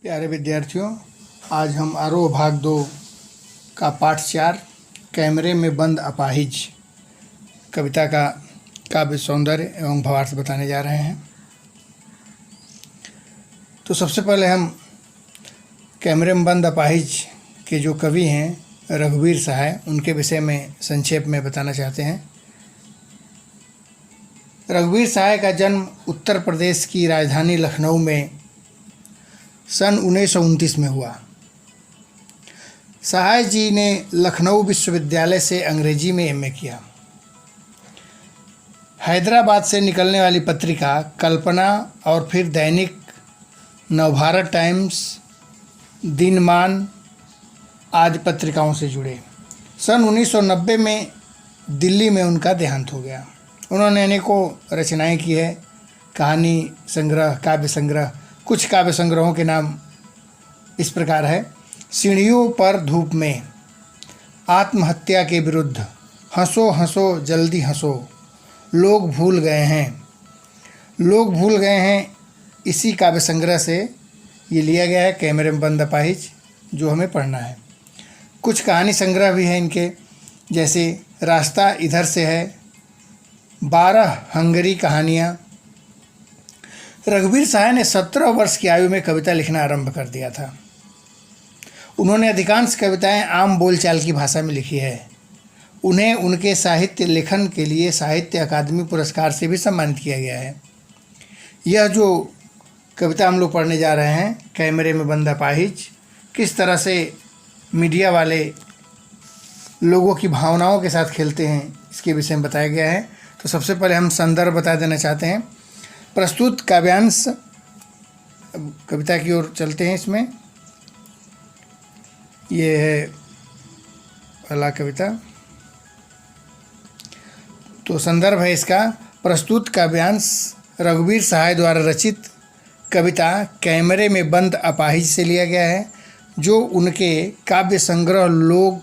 प्यारे विद्यार्थियों, आज हम आरोह भाग 2 का पाठ 4 कैमरे में बंद अपाहिज कविता का काव्य सौंदर्य एवं भावार्थ बताने जा रहे हैं। तो सबसे पहले हम कैमरे में बंद अपाहिज के जो कवि हैं रघुवीर सहाय, उनके विषय में संक्षेप में बताना चाहते हैं। रघुवीर सहाय का जन्म उत्तर प्रदेश की राजधानी लखनऊ में सन 1929 में हुआ। सहाय जी ने लखनऊ विश्वविद्यालय से अंग्रेजी में एमए किया। हैदराबाद से निकलने वाली पत्रिका कल्पना और फिर दैनिक नवभारत टाइम्स, दिनमान आदि पत्रिकाओं से जुड़े। सन 1990 में दिल्ली में उनका देहांत हो गया। उन्होंने अनेकों रचनाएं की है, कहानी संग्रह, काव्य संग्रह। कुछ काव्य संग्रहों के नाम इस प्रकार है: सीढ़ियों पर धूप में, आत्महत्या के विरुद्ध, हंसो हंसो जल्दी हंसो, लोग भूल गए हैं। लोग भूल गए हैं इसी काव्य संग्रह से ये लिया गया है, कैमरे में बंद अपाहिज, जो हमें पढ़ना है। कुछ कहानी संग्रह भी हैं इनके, जैसे रास्ता इधर से है, 12 हंगरी कहानियाँ। रघुवीर सहाय ने 17 वर्ष की आयु में कविता लिखना आरंभ कर दिया था। उन्होंने अधिकांश कविताएं आम बोलचाल की भाषा में लिखी है। उन्हें उनके साहित्य लेखन के लिए साहित्य अकादमी पुरस्कार से भी सम्मानित किया गया है। यह जो कविता हम लोग पढ़ने जा रहे हैं, कैमरे में बंद अपाहिज, किस तरह से मीडिया वाले लोगों की भावनाओं के साथ खेलते हैं, इसके विषय में बताया गया है। तो सबसे पहले हम संदर्भ बता देना चाहते हैं। प्रस्तुत काव्यांश, कविता की ओर चलते हैं। इसमें ये है पहला कविता। तो संदर्भ है इसका: प्रस्तुत काव्यांश रघुवीर सहाय द्वारा रचित कविता कैमरे में बंद अपाहिज से लिया गया है, जो उनके काव्य संग्रह लोग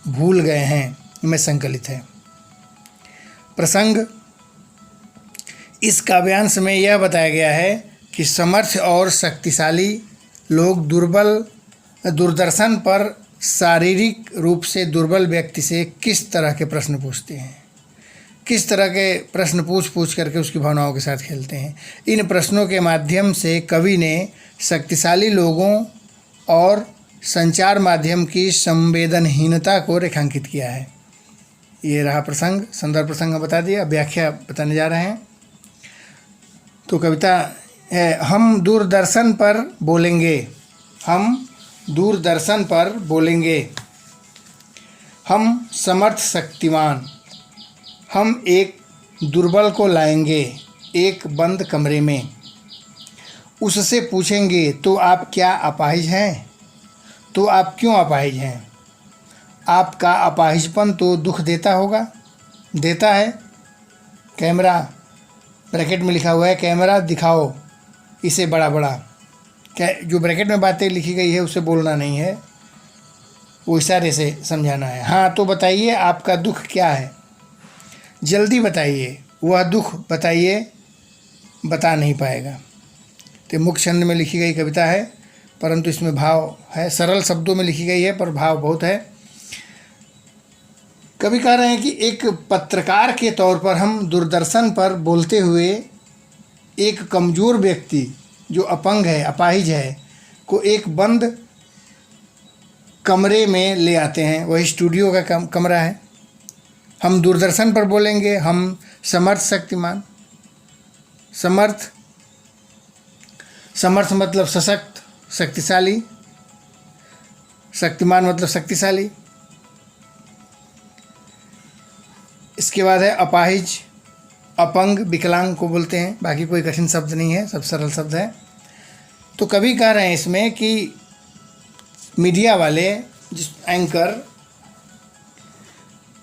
भूल गए हैं में संकलित है। प्रसंग: इस काव्यांश में यह बताया गया है कि समर्थ और शक्तिशाली लोग दूरदर्शन पर शारीरिक रूप से दुर्बल व्यक्ति से किस तरह के प्रश्न पूछते हैं, किस तरह के प्रश्न पूछ करके उसकी भावनाओं के साथ खेलते हैं। इन प्रश्नों के माध्यम से कवि ने शक्तिशाली लोगों और संचार माध्यम की संवेदनहीनता को रेखांकित किया है। ये रहा प्रसंग। संदर्भ प्रसंग बता दिया, व्याख्या बताने जा रहे हैं। तो कविता है: हम दूरदर्शन पर बोलेंगे, हम दूरदर्शन पर बोलेंगे, हम समर्थ शक्तिमान, हम एक दुर्बल को लाएंगे एक बंद कमरे में, उससे पूछेंगे तो आप क्या अपाहिज हैं, तो आप क्यों अपाहिज हैं, आपका अपाहिजपन तो दुख देता होगा, देता है। कैमरा, ब्रैकेट में लिखा हुआ है, कैमरा दिखाओ इसे बड़ा बड़ा। क्या जो ब्रैकेट में बातें लिखी गई है उसे बोलना नहीं है, वो इशारे से समझाना है। हाँ, तो बताइए आपका दुख क्या है, जल्दी बताइए, वह दुख बताइए, बता नहीं पाएगा। तो मुख्य छंद में लिखी गई कविता है, परंतु इसमें भाव है, सरल शब्दों में लिखी गई है पर भाव बहुत है। कवि कह रहे हैं कि एक पत्रकार के तौर पर हम दूरदर्शन पर बोलते हुए एक कमज़ोर व्यक्ति जो अपंग है, अपाहिज है, को एक बंद कमरे में ले आते हैं। वही स्टूडियो का कमरा है। हम दूरदर्शन पर बोलेंगे, हम समर्थ शक्तिमान, समर्थ मतलब सशक्त, शक्तिशाली, शक्तिमान मतलब शक्तिशाली। इसके बाद है अपाहिज, अपंग, विकलांग को बोलते हैं। बाकी कोई कठिन शब्द नहीं है, सब सरल शब्द है। तो कवि कह रहे हैं इसमें कि मीडिया वाले, जिस एंकर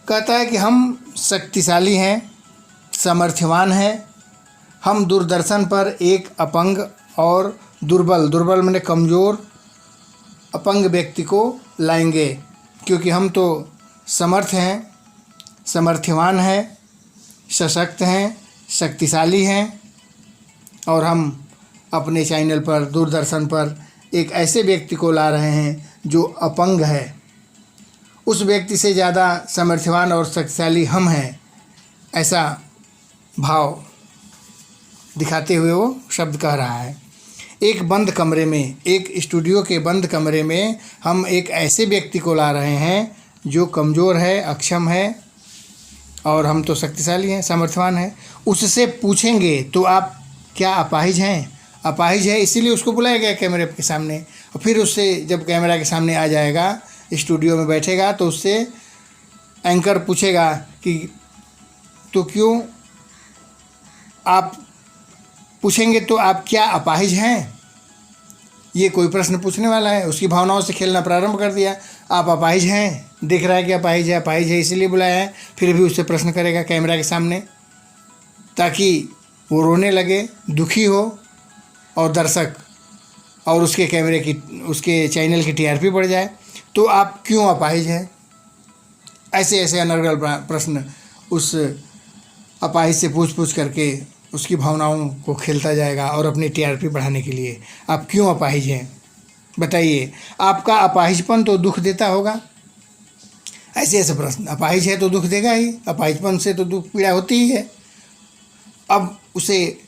कहता है कि हम शक्तिशाली हैं, सामर्थ्यवान हैं, हम दूरदर्शन पर एक अपंग और दुर्बल माने कमज़ोर, अपंग व्यक्ति को लाएंगे, क्योंकि हम तो समर्थ हैं, सामर्थ्यवान हैं, सशक्त हैं, शक्तिशाली हैं, और हम अपने चैनल पर, दूरदर्शन पर एक ऐसे व्यक्ति को ला रहे हैं जो अपंग है, उस व्यक्ति से ज़्यादा सामर्थ्यवान और शक्तिशाली हम हैं, ऐसा भाव दिखाते हुए वो शब्द कह रहा है। एक बंद कमरे में, एक स्टूडियो के बंद कमरे में हम एक ऐसे व्यक्ति को ला रहे हैं जो कमज़ोर है, अक्षम है, और हम तो शक्तिशाली हैं, सामर्थ्यवान हैं। उससे पूछेंगे तो आप क्या अपाहिज हैं? अपाहिज है, इसीलिए उसको बुलाया गया कैमरे के सामने। और फिर उससे जब कैमरा के सामने आ जाएगा, स्टूडियो में बैठेगा, तो उससे एंकर पूछेगा कि तो क्यों आप पूछेंगे तो आप क्या अपाहिज हैं? ये कोई प्रश्न पूछने वाला है। उसकी भावनाओं से खेलना प्रारंभ कर दिया। आप अपाहिज हैं, दिख रहा है कि अपाहिज है इसीलिए बुलाया है। फिर भी उससे प्रश्न करेगा कैमरा के सामने, ताकि वो रोने लगे, दुखी हो, और दर्शक और उसके कैमरे की, उसके चैनल की टीआरपी बढ़ जाए। तो आप क्यों अपाहिज हैं? ऐसे ऐसे अनर्गल प्रश्न उस अपाहिज से पूछ करके उसकी भावनाओं को खेलता जाएगा, और अपनी टीआरपी बढ़ाने के लिए आप क्यों अपाहिज हैं बताइए। आपका अपाहिजपन तो दुख देता होगा। ऐसे ऐसे प्रश्न, अपाहिज है तो दुख देगा ही, अपाहिजपन से तो दुख पीड़ा होती ही है। अब उसे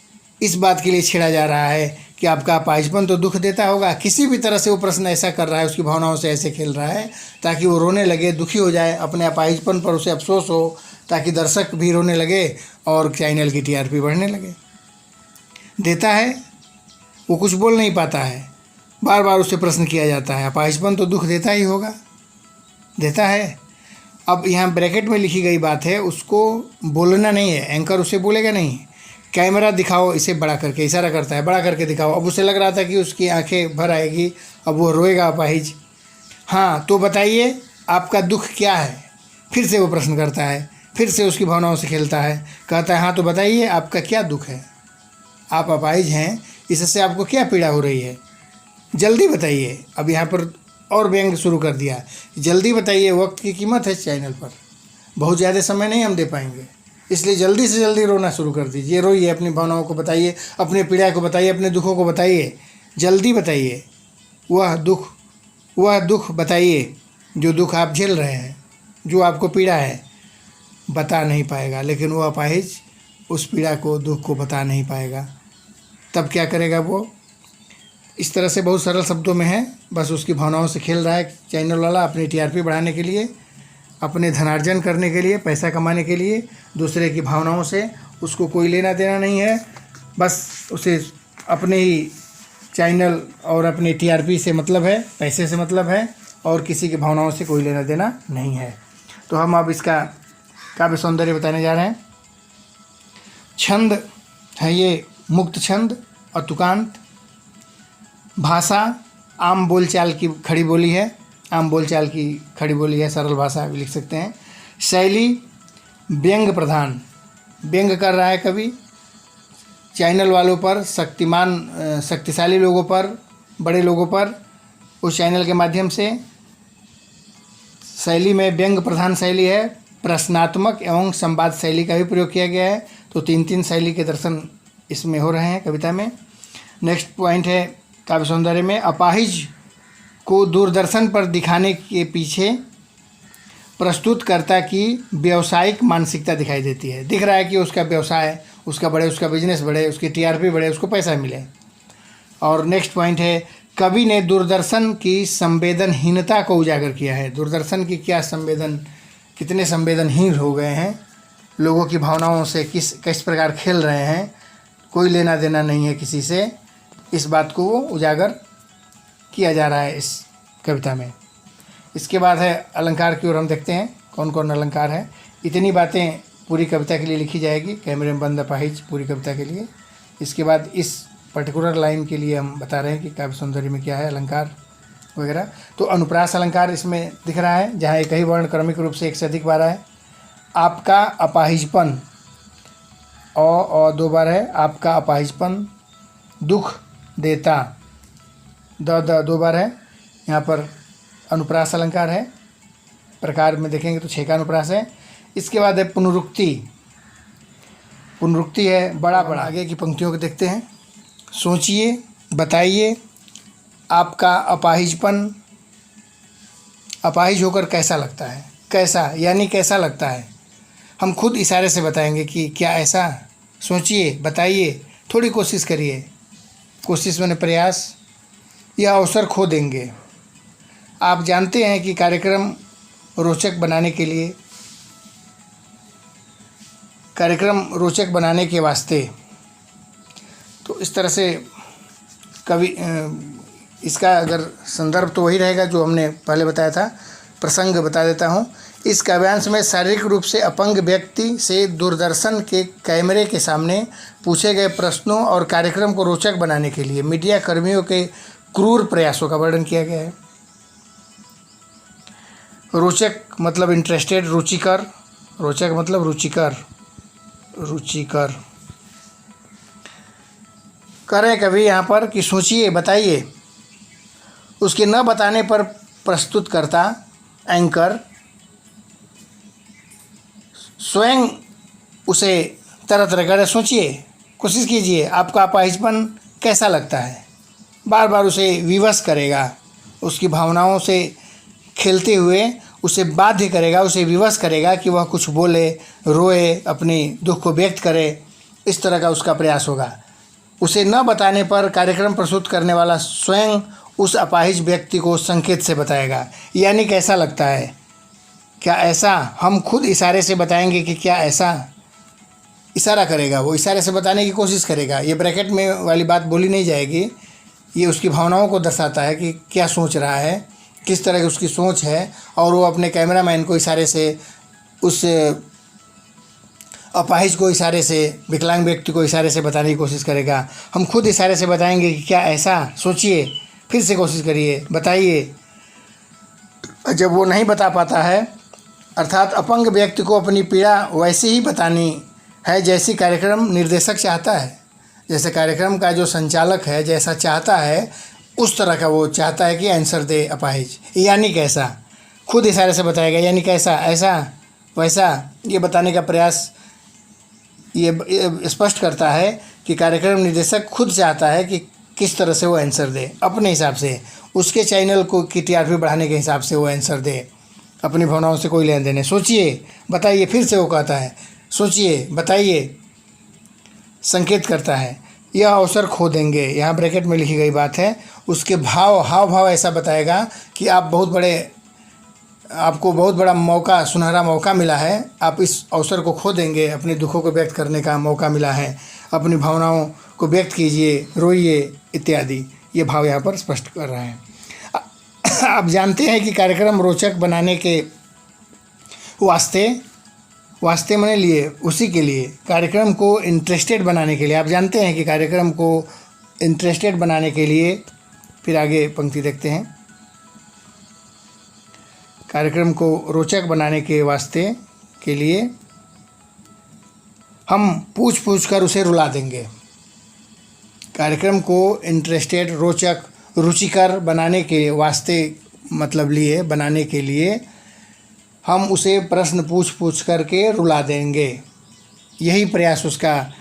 इस बात के लिए छेड़ा जा रहा है कि आपका अपाहिजपन तो दुख देता होगा। किसी भी तरह से वो प्रश्न ऐसा कर रहा है, उसकी भावनाओं से ऐसे खेल रहा है ताकि वो रोने लगे, दुखी हो जाए, अपने अपाहिजपन पर उसे अफसोस हो, ताकि दर्शक भी रोने लगे और चैनल की टीआरपी बढ़ने लगे। देता है, वो कुछ बोल नहीं पाता है, बार बार उससे प्रश्न किया जाता है। अपाहिजपन तो दुख देता ही होगा, देता है। अब यहाँ ब्रैकेट में लिखी गई बात है, उसको बोलना नहीं है, एंकर उससे बोलेगा नहीं। कैमरा दिखाओ, इसे बड़ा करके इशारा करता है, बड़ा करके दिखाओ। अब उसे लग रहा था कि उसकी आंखें भर आएगी, अब वो रोएगा अपाहिज। हाँ तो बताइए आपका दुख क्या है? फिर से वो प्रश्न करता है, फिर से उसकी भावनाओं से खेलता है, कहता है हाँ तो बताइए आपका क्या दुख है? आप अपाहिज हैं, इससे आपको क्या पीड़ा हो रही है? जल्दी बताइए। अब यहाँ पर और व्यंग शुरू कर दिया, जल्दी बताइए, वक्त की कीमत है चैनल पर, बहुत ज़्यादा समय नहीं हम दे पाएंगे, इसलिए जल्दी से जल्दी रोना शुरू कर दीजिए। रोइए, अपनी भावनाओं को बताइए, अपने पीड़ा को बताइए, अपने दुखों को बताइए, जल्दी बताइए। वह दुख बताइए जो दुख आप झेल रहे हैं, जो आपको पीड़ा है। बता नहीं पाएगा, लेकिन वो अपाहिज उस पीड़ा को, दुख को बता नहीं पाएगा। तब क्या करेगा वो? इस तरह से बहुत सरल शब्दों में है, बस उसकी भावनाओं से खेल रहा है चैनल वाला, अपनी टीआरपी बढ़ाने के लिए, अपने धनार्जन करने के लिए, पैसा कमाने के लिए। दूसरे की भावनाओं से उसको कोई लेना देना नहीं है, बस उसे अपने ही चैनल और अपने टीआरपी से मतलब है, पैसे से मतलब है, और किसी की भावनाओं से कोई लेना देना नहीं है। तो हम अब इसका काव्य सौंदर्य बताने जा रहे हैं। छंद है ये मुक्त छंद और तुकांत। भाषा आम बोलचाल की खड़ी बोली है, आम बोलचाल की खड़ी बोली है, सरल भाषा भी लिख सकते हैं। शैली व्यंग प्रधान, व्यंग कर रहा है कवि चैनल वालों पर, शक्तिशाली लोगों पर, बड़े लोगों पर, उस चैनल के माध्यम से। शैली में व्यंग प्रधान शैली है, प्रश्नात्मक एवं संवाद शैली का भी प्रयोग किया गया है। तो तीन तीन शैली के दर्शन इसमें हो रहे हैं कविता में। नेक्स्ट पॉइंट है काव्य सौंदर्य में, अपाहिज को दूरदर्शन पर दिखाने के पीछे प्रस्तुतकर्ता की व्यावसायिक मानसिकता दिखाई देती है। दिख रहा है कि उसका व्यवसाय उसका बढ़े, उसका बिजनेस बढ़े, उसकी टीआरपी बढ़े, उसको पैसा मिले। और नेक्स्ट पॉइंट है, कवि ने दूरदर्शन की संवेदनहीनता को उजागर किया है। दूरदर्शन की क्या कितने संवेदनहीन हो गए हैं, लोगों की भावनाओं से किस प्रकार खेल रहे हैं, कोई लेना देना नहीं है किसी से। इस बात को वो उजागर किया जा रहा है इस कविता में। इसके बाद है अलंकार की ओर हम देखते हैं कौन कौन अलंकार है। इतनी बातें पूरी कविता के लिए लिखी जाएगी, कैमरे में बंद अपाहिज पूरी कविता के लिए। इसके बाद इस पर्टिकुलर लाइन के लिए हम बता रहे हैं कि काव्य सौंदर्य में क्या है अलंकार वगैरह। तो अनुप्रास अलंकार इसमें दिख रहा है, जहाँ एक ही वर्ण क्रमिक रूप से एक से अधिक बार है। आपका अपाहिजपन, और दो बार है, आपका अपाहिजपन दुख देता, दो बार है। यहाँ पर अनुप्रास अलंकार है, प्रकार में देखेंगे तो 6 का अनुप्रास है। इसके बाद है पुनरुक्ति, पुनरुक्ति है बड़ा। आगे की पंक्तियों को देखते हैं। सोचिए, बताइए, आपका अपाहिज होकर कैसा लगता है। कैसा यानी कैसा लगता है, हम खुद इशारे से बताएंगे कि क्या ऐसा। सोचिए, बताइए, थोड़ी कोशिश करिए। कोशिश मैंने प्रयास। यह अवसर खो देंगे। आप जानते हैं कि कार्यक्रम रोचक बनाने के वास्ते, तो इस तरह से कवि इसका अगर संदर्भ तो वही रहेगा जो हमने पहले बताया था। प्रसंग बता देता हूँ। इस काव्यांश में शारीरिक रूप से अपंग व्यक्ति से दूरदर्शन के कैमरे के सामने पूछे गए प्रश्नों और कार्यक्रम को रोचक बनाने के लिए मीडिया कर्मियों के क्रूर प्रयासों का वर्णन किया गया है। रोचक मतलब इंटरेस्टेड, रुचिकर, रोचक मतलब रुचिकर। कह रहे कवि यहाँ पर कि सोचिए, बताइए। उसके न बताने पर प्रस्तुतकर्ता, एंकर, स्वयं उसे तरह तरह करे। सोचिए, कोशिश कीजिए, आपका अपाहिजपन कैसा लगता है। बार बार उसे विवश करेगा, उसकी भावनाओं से खेलते हुए उसे बाध्य करेगा, उसे विवश करेगा कि वह कुछ बोले, रोए, अपनी दुख को व्यक्त करे। इस तरह का उसका प्रयास होगा। उसे न बताने पर कार्यक्रम प्रस्तुत करने वाला स्वयं उस अपाहिज व्यक्ति को संकेत से बताएगा। यानी कैसा लगता है, क्या ऐसा। हम खुद इशारे से बताएंगे कि क्या ऐसा। इशारा करेगा, वो इशारे से बताने की कोशिश करेगा। ये ब्रैकेट में वाली बात बोली नहीं जाएगी। ये उसकी भावनाओं को दर्शाता है कि क्या सोच रहा है, किस तरह की उसकी सोच है, और वो अपने कैमरामैन को इशारे से, उस अपाहिज को इशारे से, विकलांग व्यक्ति को इशारे से बताने की कोशिश करेगा। हम खुद इशारे से बताएंगे कि क्या ऐसा। सोचिए, फिर से कोशिश करिए, बताइए। जब वो नहीं बता पाता है, अर्थात अपंग व्यक्ति को अपनी पीड़ा वैसे ही बतानी है जैसी कार्यक्रम निर्देशक चाहता है, जैसे कार्यक्रम का जो संचालक है जैसा चाहता है, उस तरह का वो चाहता है कि आंसर दे अपाहिज। यानी कैसा, खुद इशारे से बताएगा। यानी कैसा, ऐसा, वैसा। ये बताने का प्रयास ये स्पष्ट करता है कि कार्यक्रम निर्देशक खुद चाहता है कि किस तरह से वो आंसर दे, अपने हिसाब से, उसके चैनल को की टीआरपी बढ़ाने के हिसाब से वो आंसर दे, अपनी भावनाओं से कोई लेन देन नहीं। सोचिए, बताइए। फिर से वो कहता है, सोचिए, बताइए, संकेत करता है। यह अवसर खो देंगे। यहाँ ब्रैकेट में लिखी गई बात है। उसके हाव भाव ऐसा बताएगा कि आपको बहुत बड़ा मौका, सुनहरा मौका मिला है। आप इस अवसर को खो देंगे। अपने दुखों को व्यक्त करने का मौका मिला है। अपनी भावनाओं को व्यक्त कीजिए, रोइए इत्यादि। ये भाव यहाँ पर स्पष्ट कर रहा है। आप जानते हैं कि कार्यक्रम रोचक बनाने के वास्ते मैंने लिए, उसी के लिए, कार्यक्रम को इंटरेस्टेड बनाने के लिए। आप जानते हैं कि कार्यक्रम को इंटरेस्टेड बनाने के लिए, फिर आगे पंक्ति देखते हैं, कार्यक्रम को रोचक बनाने के वास्ते के लिए हम पूछ कर उसे रुला देंगे। कार्यक्रम को इंटरेस्टेड, रोचक, रुचिकर बनाने के वास्ते मतलब लिए, बनाने के लिए हम उसे प्रश्न पूछ करके रुला देंगे। यही प्रयास उसका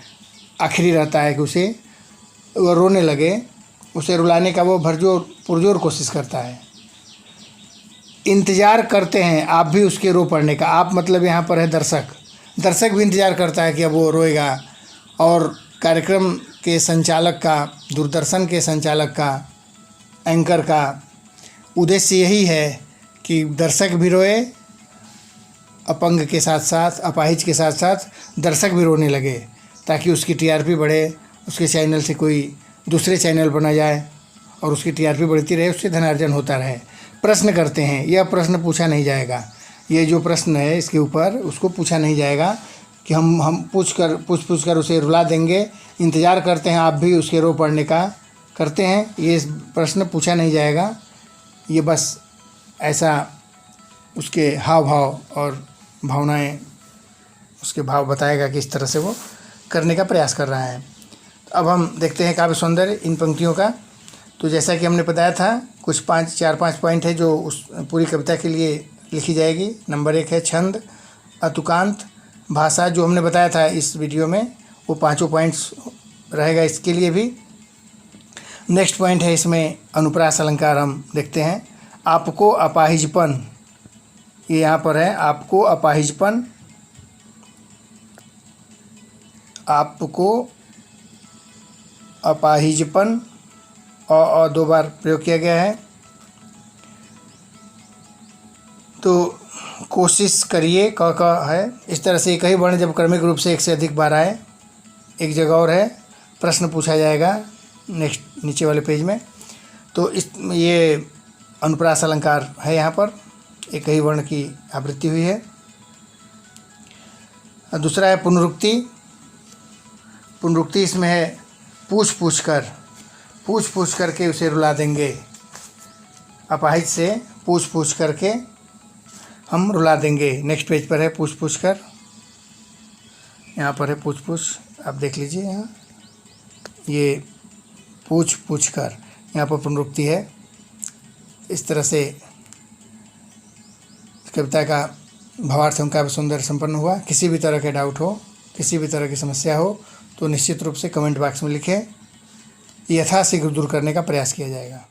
आखिरी रहता है कि उसे वो रोने लगे। उसे रुलाने का वो पुरजोर कोशिश करता है। इंतज़ार करते हैं आप भी उसके रो पड़ने का। आप मतलब यहाँ पर है दर्शक भी इंतज़ार करता है कि अब वो रोएगा। और कार्यक्रम के संचालक का, दूरदर्शन के संचालक का, एंकर का उद्देश्य यही है कि दर्शक भी रोए, अपंग के साथ साथ, अपाहिज के साथ साथ दर्शक भी रोने लगे, ताकि उसकी टीआरपी बढ़े, उसके चैनल से कोई दूसरे चैनल पर न जाए और उसकी टीआरपी बढ़ती रहे, उससे धनार्जन होता रहे। प्रश्न करते हैं। यह प्रश्न पूछा नहीं जाएगा। ये जो प्रश्न है इसके ऊपर, उसको पूछा नहीं जाएगा कि हम पूछ कर उसे रुला देंगे। इंतज़ार करते हैं आप भी उसके रो पड़ने का, करते हैं। ये प्रश्न पूछा नहीं जाएगा। ये बस ऐसा उसके हाव भाव और भावनाएं, उसके भाव बताएगा कि इस तरह से वो करने का प्रयास कर रहा है। अब हम देखते हैं काव्य सौंदर्य इन पंक्तियों का। तो जैसा कि हमने बताया था, कुछ 4-5 पॉइंट है जो उस पूरी कविता के लिए लिखी जाएगी। नंबर 1 है छंद, अतुकांत, भाषा, जो हमने बताया था इस वीडियो में, वो 5 पॉइंट्स रहेगा इसके लिए भी। नेक्स्ट पॉइंट है इसमें अनुप्रास अलंकार, हम देखते हैं। आपको अपाहिजपन, ये यहाँ पर है आपको अपाहिजपन, आपको अपाहिजपन और दो बार प्रयोग किया गया है। तो कोशिश करिए क है। इस तरह से एक ही वर्ण जब क्रमिक रूप से एक से अधिक बार आए, एक जगह और है प्रश्न पूछा जाएगा नेक्स्ट नीचे वाले पेज में। तो इस ये अनुप्रास अलंकार है, यहाँ पर एक ही वर्ण की आवृत्ति हुई है। दूसरा है पुनरुक्ति। पुनरुक्ति इसमें है पूछ पूछ करके उसे रुला देंगे। अपाहिज से पूछ पूछ करके हम रुला देंगे। नेक्स्ट पेज पर है पूछ पूछ कर, यहाँ पर है पूछ पूछ, आप देख लीजिए यहाँ, ये पूछ पूछ कर, यहाँ पर पुनरुक्ति है। इस तरह से कविता का भावार्थ एवं काव्य सौंदर्य संपन्न हुआ। किसी भी तरह के डाउट हो, किसी भी तरह की समस्या हो तो निश्चित रूप से कमेंट बॉक्स में लिखें, यथाशीघ्र दूर करने का प्रयास किया जाएगा।